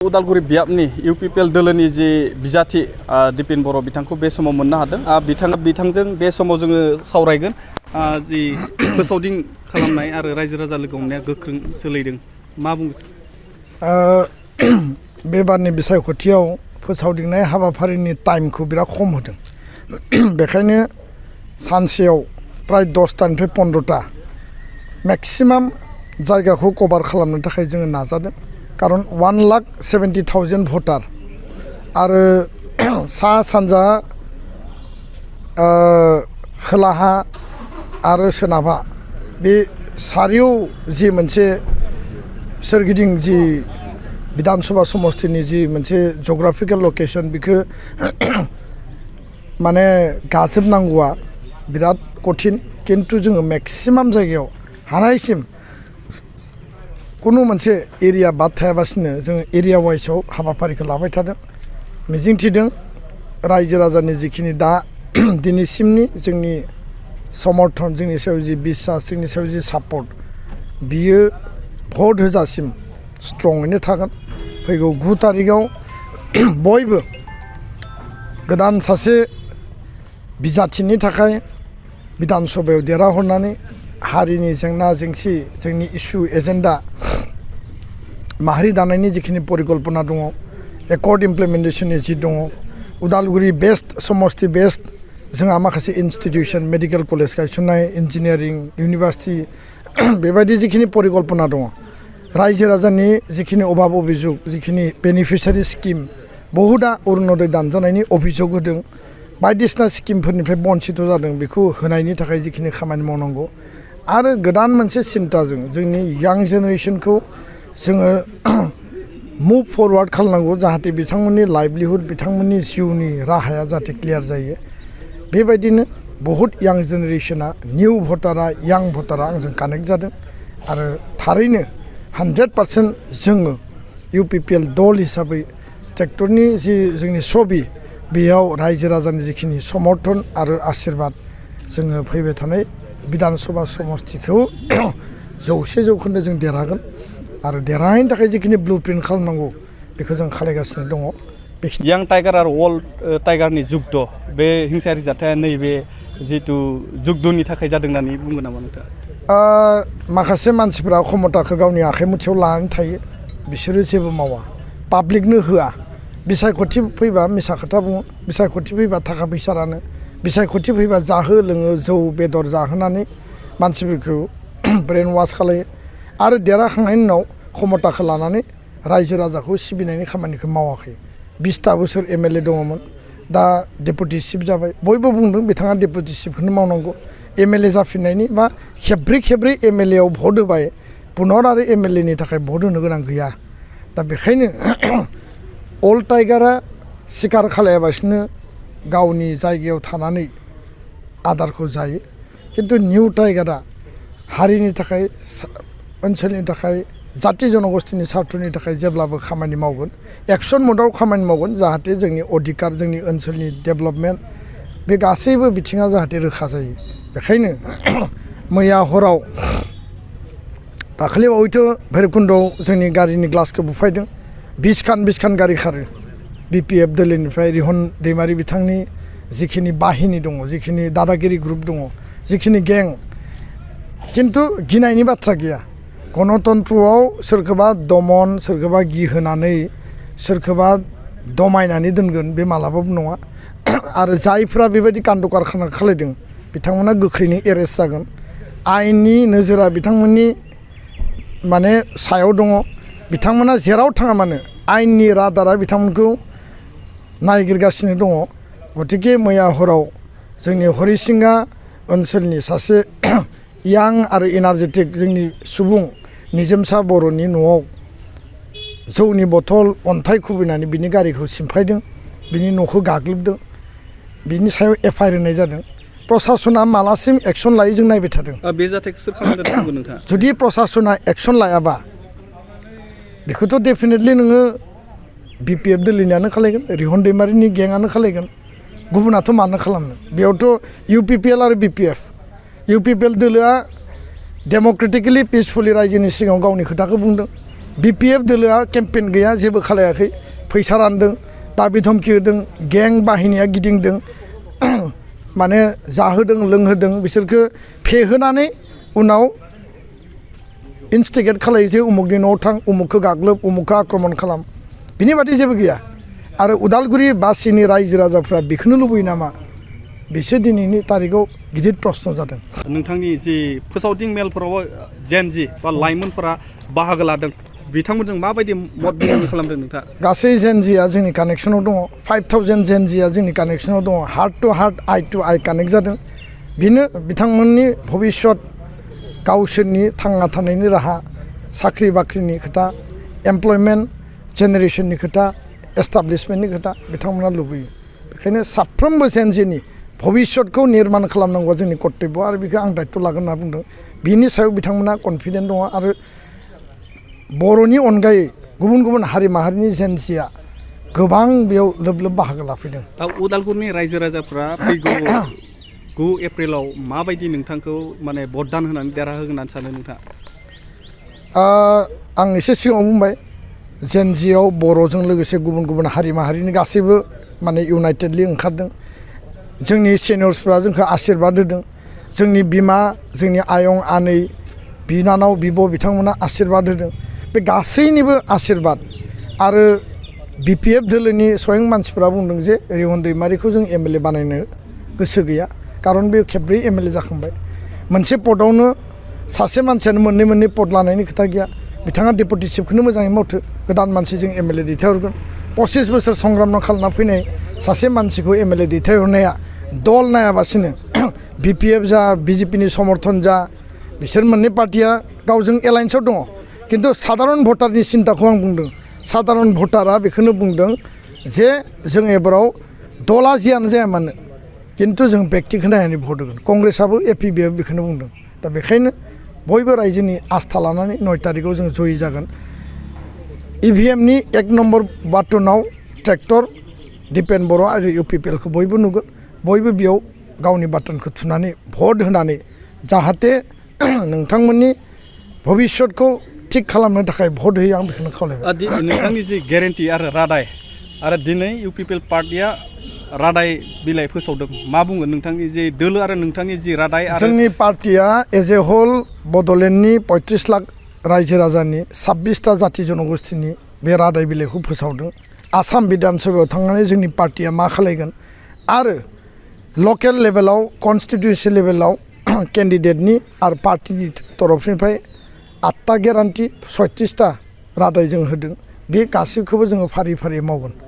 उदालगुरि बियाबनि UPPL दोलोनि जे बिजाथि दिपेन बर' बिथांखौ बे समाव मोननो हादों बिथांजों बे समाव जोङो सावरायगोन जि फोसावदिं खालामनाय आरो रायजो राजा लोगो हमनाया गोख्रों सोलिदों मा बुङो बे बारनि बिसायख'थियाव फोसावदिंनाय हाबाफारिनि टाइमखौ बिराद खम होदों बेखायनो सानसेयाव प्राय 10टानिफ्राय 15टा मेक्सिमाम जायगाखौ कभार खालामनो थाखाय जोङो नाजादों कारण 1,70,000 भटार आरो सा सानजा खोलाहा आरो सोनाबहा बे सारियाव जि मोनसे सोरगिदिं जि विधानसभा समष्टिनि जि मोनसे जग्राफिकेल लकेशन बेखौ माने गाजोबनांगौआ बिराद कठिन किन्तु जोङो मेक्सिमाम जायगायाव हानायसिम कुनु मोनसे एरिया बाद थायाबासिनो जोङो एरिया वाइसआव हाबाफारिखौ लाबाय थादों मिजिंथिदों रायजो राजानि जिखिनि दा दिनैसिमनि जोंनि समर्थन जोंनि सायाव जि बिश्वास जोंनि सायाव जि सापर्ट बियो भट होजासिम स्ट्रङैनो थागोन फैगौ 9 तारिखआव बयबो गोदान सासे बिजाथिनि थाखाय विधानसभायाव देरहाहरनानै हारिनि जेंना जेंसि जोंनि इस्यु एजेन्डा माहारि दानायनि जिखिनि परिकल्पना दङ एकर्ड इमप्लिमेन्टेशननि जि दङ उदालगुरि बेस्ट समष्टि बेस्ट जोंहा माखासे इन्स्टिटिउसन मेडिकेल कलेज गायसननाय इन्जिनियारिं इउनिभार्सिटि बेबायदि जिखिनि परिकल्पना दङ रायजो राजानि जिखिनि अभाब अभियोग जिखिनि बेनिफिसियारि स्किम बहुदा अरुणोदय दानजानायनि अभियोग होदों बायदिसिना स्किमफोरनिफ्राय बन्सित जादों बेखौ होनायनि थाखाय जिखिनि खामानि मावनांगौ आरो गोदान मोनसे सिन्ताजों जोंनि यां जेनेरेशनखौ जोङो मुभ फरवार्ड खालामनांगौ जाहाथे बिथांमोननि लाइभलिहुड बिथांमोननि जिउनि राहाया जाहाथे क्लियार जायो बेबायदिनो बहुत यां जेनेरेशना निउ भटारा यां भटारा आंजों कानेक्ट जादों आरो थारैनो 100% जोङो UPPL दल हिसाबै ट्रेक्टरनि जि जोंनि सबि बेयाव रायजो राजानि जिखिनि समर्थन आरो आशीर्बाद जोङो फैबाय थानाय विधानसभा समष्टिखौ 100% जों देरहागोन आरो देरहानायनि थाखाय जिखिनि ब्लुप्रिन्ट खालामनांगौ बेखौ जों खालामगासिनो दङ यां टाइगार आरो वर्ल्ड टाइगारनि जुगद बे हिंसायारि जाथाया नैबे जितु जुगदनि थाखाय जादों होननानै बुंगोन नामा नोंथाङा माखासे मानसिफोरा क्षमताखौ गावनि आखाइ मुथियाव लानानै थायो बिसोरो जेबो मावा पाब्लिकनो होआ बिसायख'थि फैबा मिसा खोथा बुङो बिसायख'थि फैबा थाखा फैसा रानो बिसायख'थि फैबा जाहो लोङो जौ बेदर जाहोनानै मानसिफोरखौ ब्रेन वाश खालायो आरो देरहाखांनायनि उनाव क्षमताखौ लानानै रायजो राजाखौ सिबिनायनि खामानिखौ मावाखै 20टा बोसोर MLA दङमोन दा डेपुटि चिफ जाबाय बयबो बुंदों बिथाङा डेपुटि चिफखौनो मावनांगौ MLA जाफिननायनि बा खेब्रै MLA आव भट होबाय पुनर आरो MLA नि थाखाय भट होनो गोनां गैया दा बेखायनो अल्ड टाइगारा सिकार खालायाबासिनो गावनि जायगायाव थानानै आदारखौ जायो किन्तु निउ टाइगारा हारिनि थाखाय ओनसोलनि थाखाय जाति जनगोष्ठीनि सार्थनि थाखाय जेब्लाबो खामानि मावगोन एक्सन मोडआव खामानि मावगोन जाहाथे जोंनि अधिकार जोंनि ओनसोलनि डेभेलपमेन्ट बे गासैबो बिथिङा जाहाथे रोखा जायो बेखायनो मैया हराव दाखालि बावैथ' भैरबकुन्दआव जोंनि गारिनि ग्लासखौ बुफायदों 20 खान गारि खारो BPF दोलोनिफ्राय रिहन दैमारि बिथांनि जिखिनि बाहिनी दङ जिखिनि दादागिरि ग्रुप दङ जिखिनि गें किन्तु गिनायनि बाथ्रा गैया गणतन्त्रआव सोरखौबा दमन सोरखौबा गिहोनानै सोरखौबा दमायनानै दोनगोन बे मालाबाबो नङा आरो जायफ्रा बेबायदि कान्ड कारखाना खालायदों बिथांमोना गोख्रैनो एरेस्ट जागोन आयेननि नोजोरा बिथांमोननि माने सायाव दङ बिथांमोना जेराव थाङा मानो आयेननि रादारा बिथांमोनखौ नायगिरगासिनो दङ गतिके मैया हराव जोंनि हरिसिंगा ओनसोलनि सासे यां आरो एनार्जेटिक जोंनि सुबुं निजोमसा बर'नि न'आव जौनि बथल अन्थाइ खुबैनानै बिनि गारिखौ सिमफायदों बिनि न'खौ गाग्लोबदों बिनि सायाव FIR होनाय जादों प्रशासना मालासिम एक्सन लायो जों नायबाय थादों बे जाथायखौ सोर खालामदों नोंथाङा जुदि प्रशासना एक्सन लायाबा बेखौथ' डेफिनेटलि नोङो BPF दोलोनियानो खालायगोन रिहन दैमारिनि गेंआनो खालायगोन गुबुनाथ' मानो खालामनो बेयावथ' UPPL आरो BPF UPPL दोलोआ डेम'क्रेटिकेलि पिसफुलि रायजोनि सिगाङाव गावनि खोथाखौ बुंदों BPF दोलोआ केम्पेन गैया जेबो खालायाखै फैसा रानदों दाबि धमखि होदों गें बाहिनिया गिदिंदों माने जाहोदों लोंहोदों बिसोरखो फेहोनानै उनाव इन्स्टिगेट खालायो जे उमुकनि न'आव थां उमुकखौ गाग्लोब उमुकखौ आक्रमण खालाम बिनि बादि जेबो गैया आरो उदालगुरि बासिनि रायजो राजाफ्रा बेखौनो लुबैयो नामा बिसोर दिनैनि तारिखाव गिदिर प्रश्न जादों नोंथांनि जि फोसावदिं मेलफोराव जेनजि बा लाइमोनफोरा बाहागो लादों बिथांमोनजों माबायदि मत बिनिमय खालामदों नोंथाङा गासै जेनजिया जोंनि कानेक्सनाव दङ 5000 जेनजिया जोंनि कानेक्सनाव दङ हार्ट टु हार्ट आइ टु आइ कानेक्ट जादों बेनो बिथांमोननि भबिष्यत गावसोरनि थांना थानायनि राहा साख्रि बाख्रिनि खोथा एमप्लयमेन्ट जेनेरेशननि खोथा एस्टाब्लिशमेन्टनि खोथा बिथांमोना लुबैयो बेखायनो साफ्रोमबो जेनजिनि भबिष्यतखौ निर्माण खालामनांगौआ जोंनि कर्तब्य आरो बेखौ आं दायित्व लागोन होनना बुंदों बिनि सायाव बिथांमोना कनफिडेन्ट दङ आरो बर'नि अनगायै गुबुन गुबुन हारि माहारिनि जेनजिया गोबां बेयाव लोब लोब बाहागो लाफैदों दा उदालगुरिनि रायजो राजाफ्रा फैगौ 9 एप्रिलाव माबायदि नोंथांखौ माने भटदान होनानै देरहाहोगोन होननानै सानो नोंथाङा आं एसे सिगाङाव बुंबाय जेनजियाव बर'जों लोगोसे गुबुन गुबुन हारि माहारिनि गासैबो माने इउनाइटेडलि ओंखारदों जोंनि सिनियर्सफ्रा जोंखौ आशीर्बाद होदों जोंनि बिमा जोंनि आयं आनै बिनानाव बिब' बिथांमोना आशीर्बाद होदों बे गासैनिबो आशीर्बाद आरो BPF दोलोनि स्वयं मानसिफ्रा बुंदों जे रिहन दैमारिखौ जों MLA बानायनो गोसो गैया कारन बे खेबब्रै MLA जाखांबाय मोनसे पदआवनो सासे मानसियानो मोननै पद लानायनि खोथा गैया बिथाङा डेपुटि चिफखौनो मोजाङै मावथो गोदान मानसिजों MLA दैथायहरगोन 25 बोसोर संग्राम खालामना फैनाय सासे मानसिखौ MLA दैथायहरनाया दल नायाबासिनो BPF जा BJPनि समर्थन जा बिसोर मोननै पार्टिया गावजों एलायन्सआव दङ किन्तु साधारन भटारनि सिन्ताखौ आं बुंदों साधारन भटारा बेखौनो बुंदों जे जों एबाराव दला जियानो जाया मानो किन्तु जों व्यक्तिखौ नायनानै भट होगोन कंग्रेसआबो APBआबो बेखौनो बुंदों दा बेखायनो बयबो रायजोनि आस्था लानानै 9 तारिखाव जों जयै जागोन EVMनि 1 नम्बर बाटनाव ट्रेक्टर दिपेन बर' आरो UPPLखौ बयबो नुगोन बयबो बेयाव गावनि बाटनखौ थुनानै भट होनानै जाहाथे नोंथांमोननि भबिष्यतखौ थिक खालामनो थाखाय भट होयो आं बेखौनो खावलायबाय नोंथांनि जि गेरेन्टि आरो रादाय आरो दिनै UPPL पार्टिया रादाय बिलाइ फोसावदों मा बुङो नोंथांनि जे दोलो आरो नोंथांनि जि रादाय आरो जोंनि पार्टिया एज ए होल बड'लेण्डनि 35 लाख रायजो राजानि 26टा जाति जनगोष्ठीनि बे रादाय बिलाइखौ फोसावदों आसाम बिधान सभायाव थांनानै जोंनि पार्टिया मा खालायगोन आरो लकेल लेभेलाव कनस्टिट्युन्सि लेभेलाव केन्डिडेटनि आरो पार्टिनि तरफनिफ्राय 8टा गेरान्टि 36टा रादाय जों होदों बे गासैखौबो जोङो फारि फारि मावगोन